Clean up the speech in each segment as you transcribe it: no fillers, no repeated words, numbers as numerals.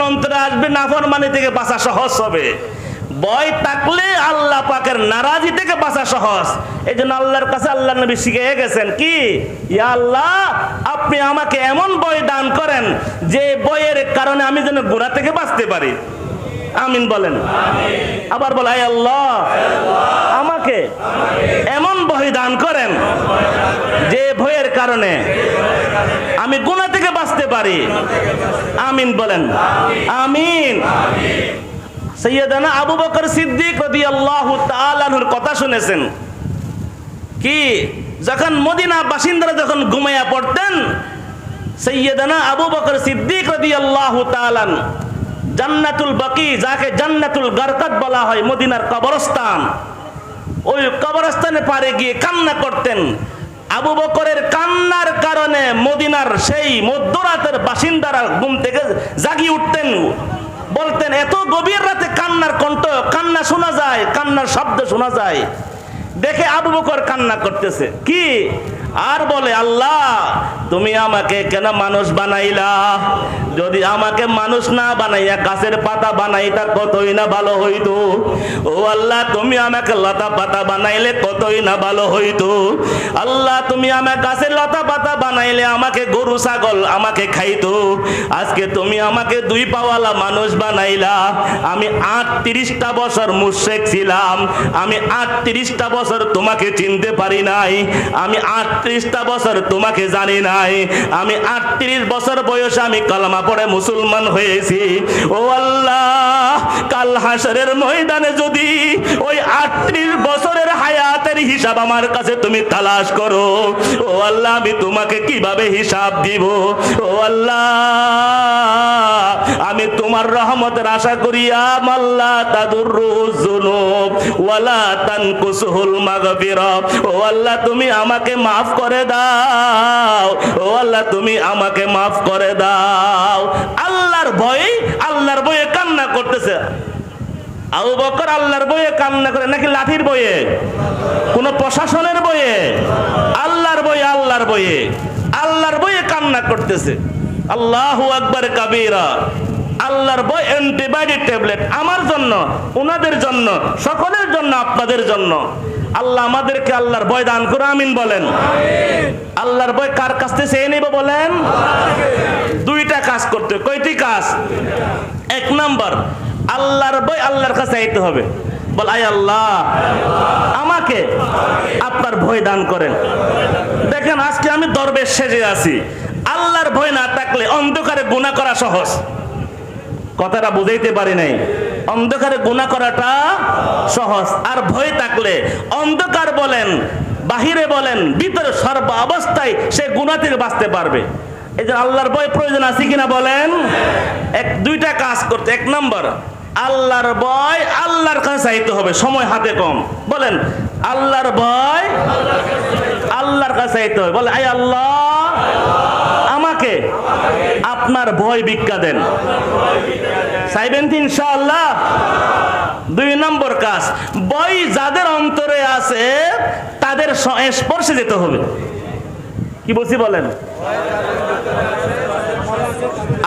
অন্তরে আসবে, নাফরমানি থেকে বাঁচা সহজ হবে। ভয় থাকলে আল্লাহ পাকের নারাজি থেকে বাঁচা সহজ। এই জন্য আল্লাহর কাছে আল্লাহ নবী শিখে গেছেন কি, ইয়া আল্লাহ, আপনি আমাকে এমন ভয় দান করেন যে ভয়ের কারণে আমি যেন গুনাহ থেকে বাঁচতে পারি। আমিন বলেন। আবার বলে, আয় আল্লাহ, আমাকে এমন ভয় দান করেন যে ভয়ের কারণে আমি গুনাহ থেকে বাঁচতে পারি। আমিন বলেন। আমিন। সাইয়্যিদানা আবু বকর সিদ্দিক রাদিয়াল্লাহু তাআলা আনহুর কথা শুনেছেন কি, যখন মদিনা বাসিন্দারা যখন ঘুমায়া পড়তেন, সাইয়্যিদানা আবু বকর সিদ্দিক রাদিয়াল্লাহু তাআলা জান্নাতুল বাকি, যাকে জান্নাতুল গারকাত বলা হয়, মদিনার কবরস্থান, ওই কবরস্থানে পারে গিয়ে কান্না করতেন। আবু বকরের কান্নার কারণে মদিনার সেই মধ্যরাতের বাসিন্দারা ঘুম থেকে জাগিয়ে উঠতেন, বলতেন এত গভীর রাতে কান্নার কণ্ঠ, কান্না শোনা যায়, কান্নার শব্দ শোনা যায়। দেখে আবু বকর কান্না করতেছে কি, আর বলে, আল্লাহ, তুমি আমাকে কেন মানুষ বানাইলা? যদি আমাকে মানুষ না বানাইয়া গাছের পাতা বানাইতা কতই না ভালো হইতো। ও আল্লাহ, তুমি আমাকে লতা পাতা বানাইলে কতই না ভালো হইতো। আল্লাহ, তুমি আমাকে গাছের লতা পাতা বানাইলে আমাকে গরু ছাগল আমাকে খাইতো। আজকে তুমি আমাকে দুই পাওয়ালা মানুষ বানাইলা। আমি 38টা বছর মুশরিক ছিলাম, আমি 38টা বছর তোমাকে চিনতে পারি নাই, আমি 38টা বছর তোমাকে জানি নাই, আমি 38 বছর বয়সে আমি কালেমা পড়ে মুসলমান হয়েছি। ও আল্লাহ, কাল হাসরের ময়দানে যদি ওই 38 বছরের হায়াতের হিসাব আমার কাছে তুমি তালাশ করো, ও আল্লাহ, আমি তোমাকে কিভাবে হিসাব দিব? ও আল্লাহ, আমি তোমার রহমতের আশা করি। আমাল্লা তাদুরুজ যুনুব ওয়ালা তানকুসুল মাগফিরা। ও আল্লাহ, তুমি আমাকে মাফ করে দাও। ও আল্লাহ, তুমি আমাকে মাফ করে দাও। আল্লাহর ভয়ে কান্না করতেছে আবু বকর। আল্লাহর ভয়ে কান্না করে নাকি লাঠির ভয়ে, কোন প্রশাসনের ভয়ে? আল্লাহর ভয়ে, আল্লাহর ভয়ে, আল্লাহর ভয়ে কান্না করতেছে। আল্লাহু আকবার কাবীরা। আল্লাহর ভয় অ্যান্টিবায়োটিক ট্যাবলেট আমার জন্য, ওনাদের জন্য, সকলের জন্য, আপনাদের জন্য। আল্লাহ আমাদেরকে আল্লাহর ভয় দান করো। আমিন বলেন। আল্লাহর ভয় কার কাছ থেকে চেয়ে নেব বলেন? দুইটা কাজ করতে। কয়টি কাজ? এক নাম্বার, আল্লাহর ভয় আল্লাহর কাছে চাইতে হবে। বল, আয় আল্লাহ, আমাকে আপনার ভয় দান করেন। দেখেন, আজকে আমি দরবেশ সেজে আছি। আল্লাহর ভয় না থাকলে অন্ধকারে গুনাহ করা সহজ। কথাটা বুঝাইতে পারি নাই। অন্ধকারে গুনাহ করাটা সহজ, আর ভয় থাকলে অন্ধকার বলেন, বাহিরে বলেন, ভিতরে সর্ব অবস্থায় সে গুনাহ থেকে বাঁচতে পারবে। এই যে আল্লাহর ভয় প্রয়োজন আছে কিনা বলেন? দুইটা কাজ করতে। এক নম্বর, আল্লাহর ভয় আল্লাহর কাছে চাইতে হবে। সময় হাতে কম, বলেন আল্লাহর ভয় আল্লাহর কাছে চাইতে হবে। বলে, আয় আল্লাহ, আমাকে আপনার ভয় ভিক্ষা দেন। চাইবেন তো ইনশাআল্লাহ? দুই নম্বর কাজ, ভয় যাদের অন্তরে আছে তাদের স্পর্শে যেতে হবে। কি বলছি বলেন?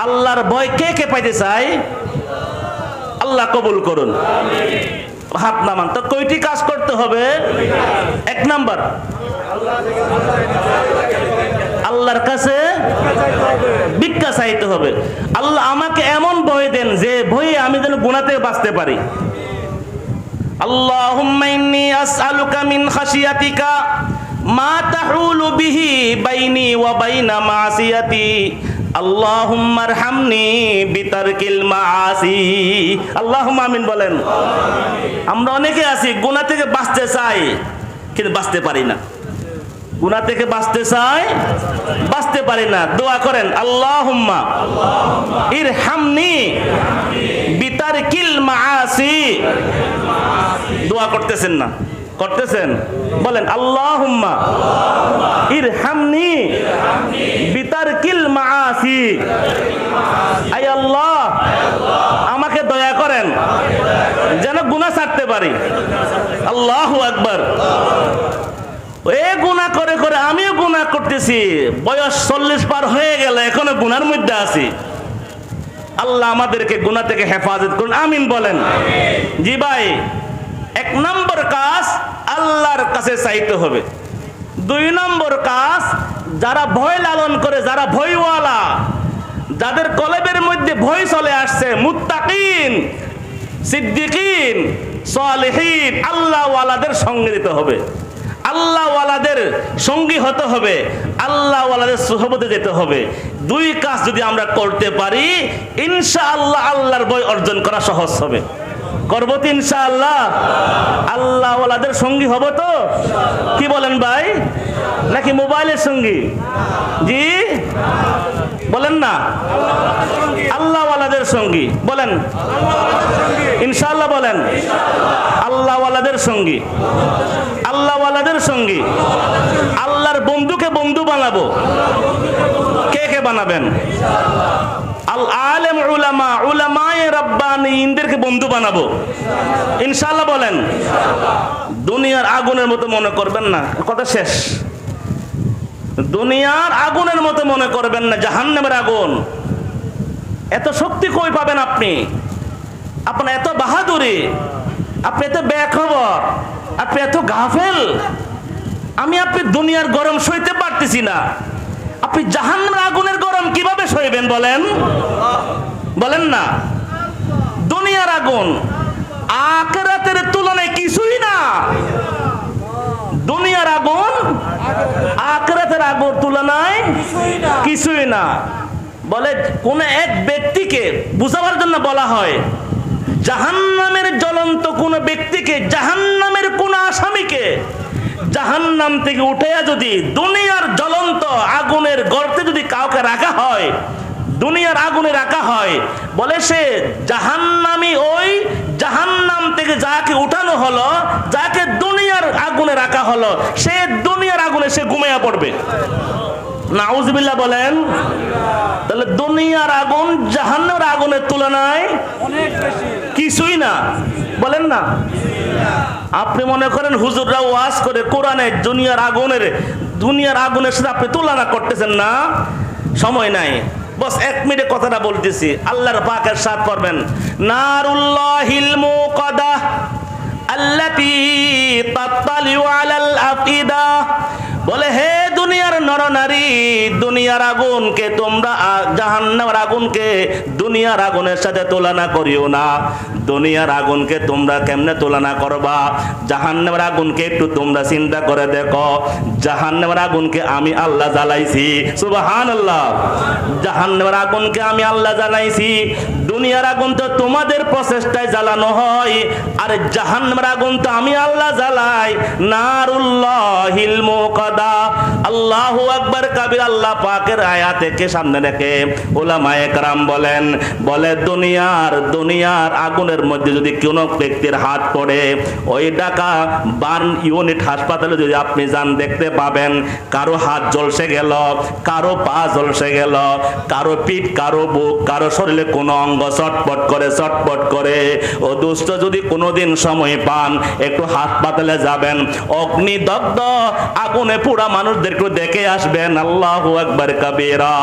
আল্লাহর ভয় কে কে পাইতে চাই? আল্লাহ কবুল করুন। হাত নামান। তো কয়টি কাজ করতে হবে? এক নাম্বার, আল্লাহর কাছে ভিক্ষা চাইতে হবে। আল্লাহ আমাকে এমন ভয় দেন যে ভয়ে আমি যেন গুনাহ থেকে বাঁচতে পারি। আল্লাহুম্মা ইন্নী আসআলুকা মিন খাশিয়াতিকা মা তাহুলু বিহি বাইনি ওয়া বাইনা মাসিয়াতি। আল্লাহুম্মা আরহামনি বিতারকিল মাআসি। আল্লাহুম্মা আমিন বলেন। আমরা অনেকে আছি গুনাহ থেকে বাঁচতে চাই কিন্তু বাঁচতে পারি না। গুনাহ থেকে বাঁচতে চাই, বাঁচতে পারি না। দোয়া করেন, আল্লাহুম্মা ইরহামনি বিতারকিল মাআসি। দোয়া করতেছেন না? করতেছেন? বলেন, আল্লাহুম্মা ইরহামনি বিতারকিল মাআসি। আয় আল্লাহ, আমাকে দয়া করেন যেন গুনাহ ছাড়তে পারি। আল্লাহু আকবার। এ গুনাহ করে করে আমিও গুনাহ করতেছি। বয়স 40 পার হয়ে গেল, এখনো গুনার মধ্যে আছি। আল্লাহ আমাদেরকে গুনাহ থেকে হেফাজত করুন, আমিন বলেন। জি ভাই, 1 নম্বর কাজ আল্লাহর কাছে চাইতে হবে। 2 নম্বর কাজ, যারা ভয় লালন করে, যারা ভয়ওয়ালা, যাদের কলবের মধ্যে ভয় চলে আসছে, মুত্তাকিন, সিদ্দিকিন, সালেহিন, আল্লাহওয়ালাদের সঙ্গে দিতে হবে, আল্লাহওয়ালাদের সঙ্গী হতে হবে, আল্লাহওয়ালাদের সুহবতে যেতে হবে। 2 কাজ যদি আমরা করতে পারি, ইনশাআল্লাহ আল্লাহর ভয় অর্জন করা সহজ হবে। করব তো ইনশাআল্লাহ? আল্লাহওয়ালাদের সঙ্গী হব তো? কি বলেন ভাই? নাকি মোবাইলের সঙ্গী? জি বলেন না। আল্লাহওয়ালাদের সঙ্গী বলেন, ইনশাআল্লাহ বলেন। আল্লাহওয়ালাদের সঙ্গী, আল্লাহওয়ালাদের সঙ্গী। আল্লাহর বন্ধুকে বন্ধু বানাবো। কে কে বানাবেন? আল আলেম উলামা, উলামায়ে রাব্বানীদেরকে বন্ধু বানাবো ইনশাআল্লাহ বলেন। দুনিয়ার আগুনের মতো মনে করবেন না, কথা শেষ। দুনিয়ার আগুনের মতো মনে করবেন না, জাহান্নামের আগুন। এত শক্তি কই পাবেন আপনি? আপনার এত বাহাদুরি, আপনি এত বেখবর, আপনি এত গাফেল। আপনি দুনিয়ার গরম সইতে পারতেছি না, আপনি জাহান্নামের আগুনের গরম কিভাবে সইবেন বলেন? বলেন না। দুনিয়ার আগুন আখিরাতের তুলনায় কিছুই না। দুনিয়ার আগুন আখিরাতের আগুন তুলনায় কিছুই না। বলে কোন এক ব্যক্তিকে বুঝাবার জন্য বলা হয়, জাহান্নামের জ্বলন্ত কোন ব্যক্তিকে, জাহান্নামের কোন আসামিকে জাহান্নাম থেকে উঠে যদি দুনিয়ার জ্বলন্ত আগুনের গর্তে যদি কাউকে রাখা হয়, দুনিয়ার আগুনে রাখা হয়, বলে সে জাহান্নামী, ওই জাহান্নাম থেকে যাকে উঠানো হলো, যাকে দুনিয়ার আগুনে রাখা হলো, সে দুনিয়ার আগুনে সে ঘুমিয়ে পড়বে। নাউজুবিল্লাহ বলেন। তাহলে দুনিয়ার আগুন জাহান্নামের আগুনের তুলনায় অনেক বেশি, কিছুই না। বলেন না। আপনি মনে করেন হুজুররা ওয়াজ করে কোরআনে দুনিয়ার আগুনের সাথে আপনি তুলনা করতেছেন না? সময় নাই, বস 1 মিনিটে কথাটা বলতেছি। আল্লাহর পাকের সাথ করবেন, নারুল্লাহিল মুকাদা আল্লাতী তাত্তালিউ আলাল আফিদা। বলে হে দুনিয়ার নরনারী, দুনিয়ার আগুনকে তোমরা জাহান্নামের আগুনকে দুনিয়ার আগুনের সাথে তুলনা করিও না। দুনিয়ার আগুনকে তোমরা কেমনে তুলনা করবা? জাহান্নামের আগুনকে একটু তোমরা চিন্তা করে দেখো। জাহান্নামের আগুনকে আমি আল্লাহ জ্বালাইছি, সুবহানাল্লাহ। জাহান্নামের আগুনকে আমি আল্লাহ জ্বালাইছি। দুনিয়ার আগুন তো তোমাদের প্রচেষ্টায় জ্বালানো হয়, আর জাহান্নামের আগুন তো আমি আল্লাহ জ্বালাই। নারুল্লাহিল মুকাদা। আল্লাহু আকবার কাবীর। আল্লাহ পাকের আয়াতকে সামনে রেখে উলামায়ে কেরাম বলেন, বলে দুনিয়ার আগুনের মধ্যে যদি কোনো ব্যক্তির হাত পড়ে, ওই ঢাকা বার্ন ইউনিট হাসপাতালে যদি আপনি যান, দেখতে পাবেন কারো হাত জ্বলসে গেল, কারো পা জ্বলসে গেল, কারো পিঠ, কারো বুক, কারো শরীরে কোনো অঙ্গ চটপট করে। ও দুষ্ট, যদি কোনোদিন সময় পান একটু হাসপাতালে যাবেন, অগ্নিদগ্ধ আগুনে পুরা মানুষদেরকে দেখে আসবেন। আল্লাহু আকবার কাবীরা।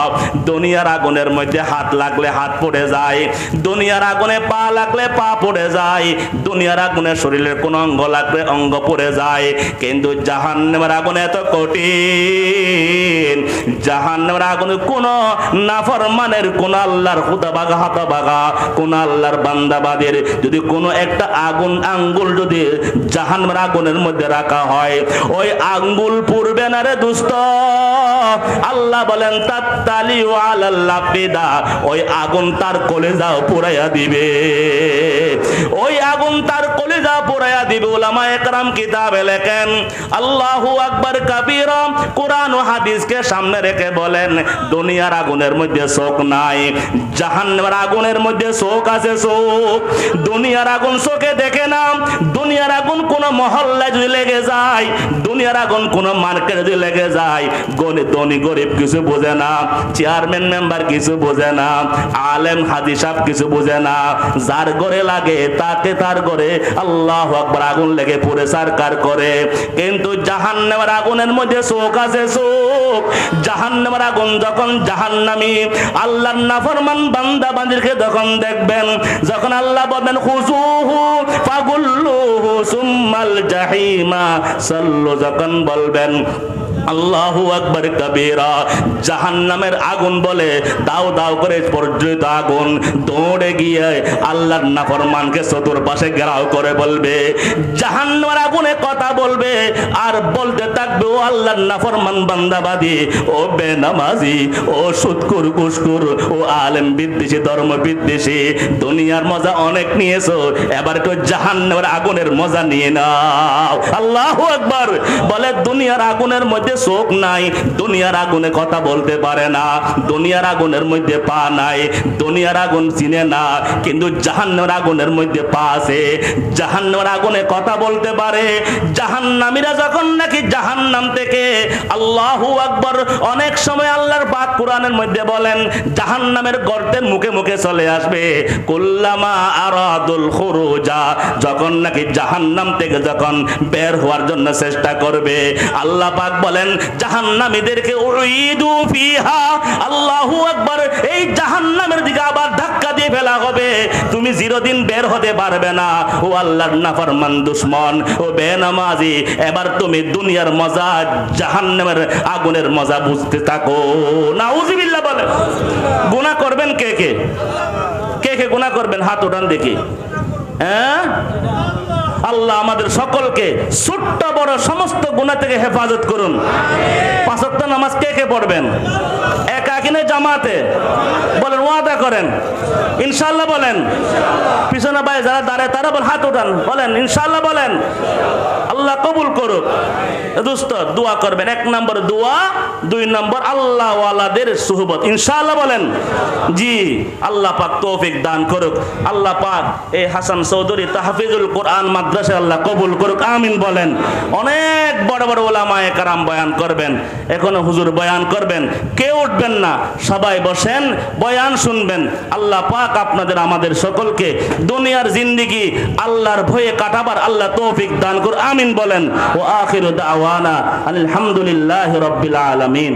দুনিয়ার আগুনের মধ্যে হাত লাগলে হাত পড়ে যায়, দুনিয়ার আগুনে পা লাগলে পা পড়ে যায়, দুনিয়ার আগুনে শরীরের কোন অঙ্গ লাগলে অঙ্গ পড়ে যায়। কিন্তু জাহান্নামের আগুন এত কঠিন, জাহান্নামের আগুনে কোন নাফরমানের, কোন আল্লাহর খুদাবাগা হাতাবাগা, কোন আল্লাহর বান্দাবাদের যদি কোনো একটা আঙ্গুল যদি জাহান্নামের আগুনের মধ্যে রাখা হয়, ওই আঙ্গুল পুড়বে না রে দুষ্ট। আল্লাহ বলেন তাত্তালিউ আলাল আফিদা। ওই আগুন তার কলিজাও পুড়াইয়া দিবে, ওই আগুন তার কলিজা পুড়াইয়া দিবে। উলামায়ে কেরাম কিতাবে লেখেন, আল্লাহু আকবার কাবীরা। কোরআন ও হাদিসকে সামনে রেখে বলেন, দুনিয়ার আগুনের মধ্যে চোখ নাই, জাহান্নামের আগুনের মধ্যে চোখ আছে। চোখ, দুনিয়ার আগুন চোখে দেখে না। দুনিয়ার আগুন কোন মহল্লায় যদি লেগে যায়, দুনিয়ার আগুন কোন মার্কেটে যদি লেগে যায়, ধনী গরিব কিছু বোঝে না, চেয়ারম্যান মেম্বার কিছু বোঝে না, আলেম হাজি সাহেব কিছু বোঝে না। যার ঘরে লাগে তাকে তার ঘরে আল্লাহু আকবার আগুন লেগে পুড়ে সারকার করে। কিন্তু জাহান্নামের আগুনের মধ্যে শোক আছে, শোক। জাহান্নামের আগুন যখন জাহান্নামী আল্লাহর নাফরমান বান্দা বান্দিকে যখন দেখবেন, যখন আল্লাহ বলেন খুজুহু ফাগুল্লুহু সুম্মাল জাহিমা সাল্লু, যখন বলবেন আল্লাহু আকবার কবীরা, জাহান্নামের আগুন বলে দাও দাও করে প্রজ্বলিত আগুন দৌড়ে গিয়ে আল্লাহর নাফরমানকে চতুর্পাশে ঘেরাও করে বলবে, জাহান্নামের আগুনে কথা বলবে আর বলতে থাকবে, ও আল্লাহর নাফরমান বান্দাবাদী, ও বেনামাজি, ও সুদকুর কুসকুর, ও আলেম বিদ্বেষী, ধর্ম বিদ্বেষী, দুনিয়ার মজা অনেক নিয়েছো, এবার একটু জাহান্নামের আগুনের মজা নিয়ে নাও। আল্লাহু আকবার। বলে দুনিয়ার আগুনের মধ্যে চোখ নাই, দুনিয়ার আগুনে কথা বলতে পারে না, দুনিয়ার আগুনের মধ্যে পা নাই, দুনিয়ার আগুন চিনে না, কিন্তু জাহান্নামের আগুনের মধ্যে পা আছে, জাহান্নামের আগুনে কথা বলতে পারে। জাহান্নামীরা যখন নাকি জাহান্নাম থেকে, আল্লাহু আকবার, অনেক সময় আল্লাহর পাক কোরআনের মধ্যে বলেন জাহান্নামের গর্তের মুখে মুখে চলে আসবে, কুল্লামা আরাদুল খুরুজা, যখন নাকি জাহান্নাম থেকে যখন বের হওয়ার জন্য চেষ্টা করবে, আল্লাহ পাক বলেন জাহান্নামীদেরকে উইদু ফিহা, আল্লাহু আকবার, এই জাহান্নামের দিকে আবার ধাক্কা দিয়ে ফেলা হবে, তুমি চিরদিন বের হতে পারবে না। ও আল্লাহর নাফরমান দুশমন, ও বেনামাজি, এবার তুমি দুনিয়ার মজা জাহান্নামের আগুনের মজা বুঝতে থাকো। নাউজুবিল্লাহ বলে। গুনাহ করবেন কে কে? কে কে গুনাহ করবেন? হাত উঠান দেখি। হ্যাঁ, আল্লাহ আমাদের সকলকে ছোট্ট বড় সমস্ত গুনাহ থেকে হেফাজত করুন। পাঁচ ওয়াক্ত নামাজ কে কে পড়বেন? একাকী না জামাতে? বলেন, ওয়াদা করেন ইনশাআল্লাহ। বলেন পিছনে ভাই যারা দাঁড়ায় তারা বল, হাত উঠান, বলেন ইনশাআল্লাহ। বলেন আল্লাহ কবুল করুক। দোস্ত দোয়া করবেন, 1 নম্বর দোয়া, 2 নম্বর আল্লাহ ওয়ালাদের সুহবত ইনশাআল্লাহ। বলেন জি, আল্লাহ পাক তৌফিক দান করুক। আল্লাহ পাক এই হাসান চৌধুরী তাহফিজুল কোরআন মাদ্রাসা আল্লাহ কবুল করুক, আমিন বলেন। অনেক বড় বড় ওলামায়ে কেরাম বয়ান করবেন, এখনো হুজুর বয়ান করবেন, কেউ উঠবেন না, সবাই বসেন, বয়ান শুনবেন। আল্লাহ পাক আপনাদের আমাদের সকলকে দুনিয়ার জিন্দেগি আল্লাহর ভয়ে কাটাবার আল্লাহ তৌফিক দান করুক, আমিন বলেন। ওয়া আখিরু দাওয়ানা আলহামদুলিল্লাহি রাব্বিল আলামিন।